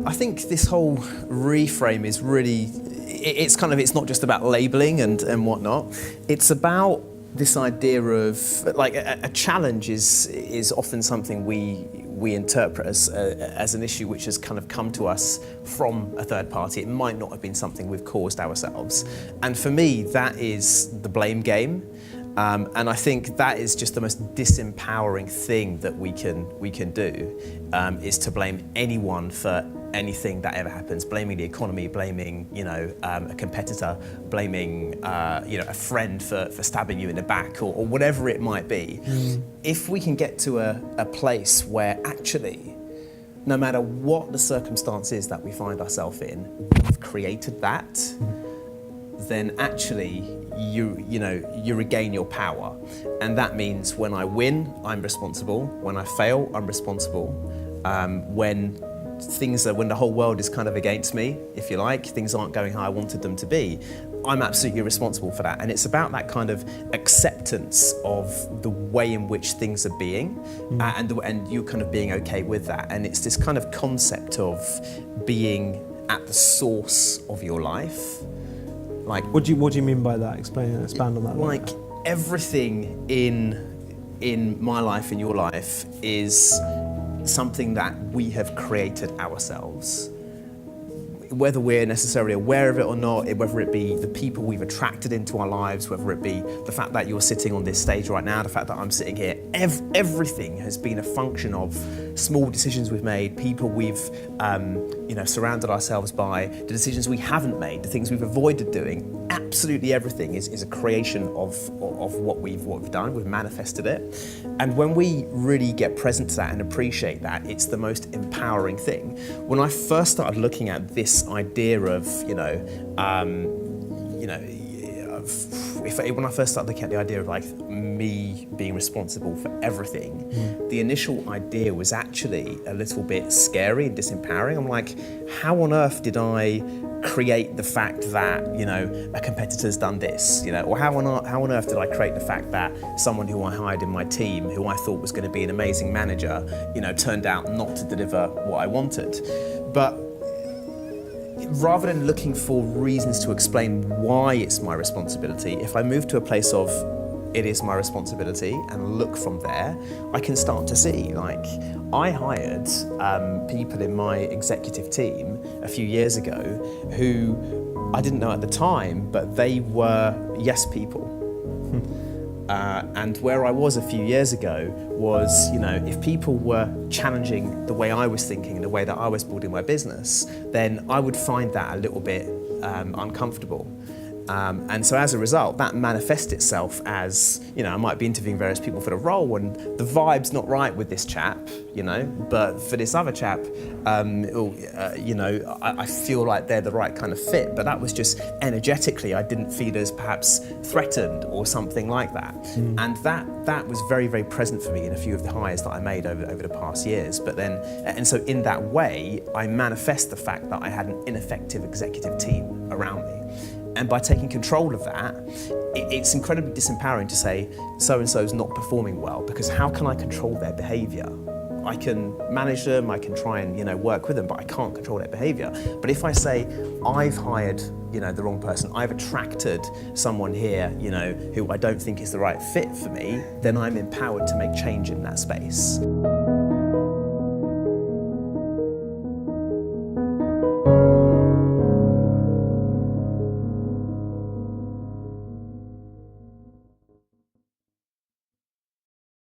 I think this whole reframe is really, it's not just about labeling and whatnot. It's about this idea of, like, a challenge is often something we interpret as an issue which has kind of come to us from a third party. It might not have been something we've caused ourselves. And for me, that is the blame game. And I think that is just the most disempowering thing that we can do, is to blame anyone for anything that ever happens. Blaming the economy, blaming a competitor, blaming a friend for stabbing you in the back, or whatever it might be. If we can get to a place where actually, no matter what the circumstances that we find ourselves in, we've created that, then actually you regain your power. And that means when I win, I'm responsible. When I fail, I'm responsible. When the whole world is kind of against me, if you like, things aren't going how I wanted them to be, I'm absolutely responsible for that. And it's about that kind of acceptance of the way in which things are being, and you kind of being okay with that. And it's this kind of concept of being at the source of your life. Like, what do you mean by that? Expand on that. Like, everything in my life, in your life, is something that we have created ourselves. Whether we're necessarily aware of it or not, whether it be the people we've attracted into our lives, whether it be the fact that you're sitting on this stage right now, the fact that I'm sitting here, everything has been a function of small decisions we've made, people we've surrounded ourselves by, the decisions we haven't made, the things we've avoided doing. Absolutely everything is a creation of what we've done. We've manifested it. And when we really get present to that and appreciate that, it's the most empowering thing. When I first started looking at this idea of, when I first started looking at the idea of, like, me being responsible for everything, the initial idea was actually a little bit scary and disempowering. I'm like, how on earth did I create the fact that, a competitor's done this, or how on earth did I create the fact that someone who I hired in my team, who I thought was going to be an amazing manager, turned out not to deliver what I wanted. But rather than looking for reasons to explain why it's my responsibility, if I move to a place of it is my responsibility and look from there, I can start to see, like, I hired people in my executive team a few years ago who I didn't know at the time, but they were yes people. And where I was a few years ago was, if people were challenging the way I was thinking, the way that I was building my business, then I would find that a little bit uncomfortable. And so as a result, that manifests itself as, I might be interviewing various people for the role and the vibe's not right with this chap, but for this other chap, I feel like they're the right kind of fit. But that was just energetically, I didn't feel as perhaps threatened or something like that. And that was very, very present for me in a few of the hires that I made over the past years. And so in that way, I manifest the fact that I had an ineffective executive team around me. And by taking control of that, it's incredibly disempowering to say, so-and-so's not performing well, because how can I control their behavior? I can manage them, I can try and work with them, but I can't control their behavior. But if I say, I've hired the wrong person, I've attracted someone here who I don't think is the right fit for me, then I'm empowered to make change in that space.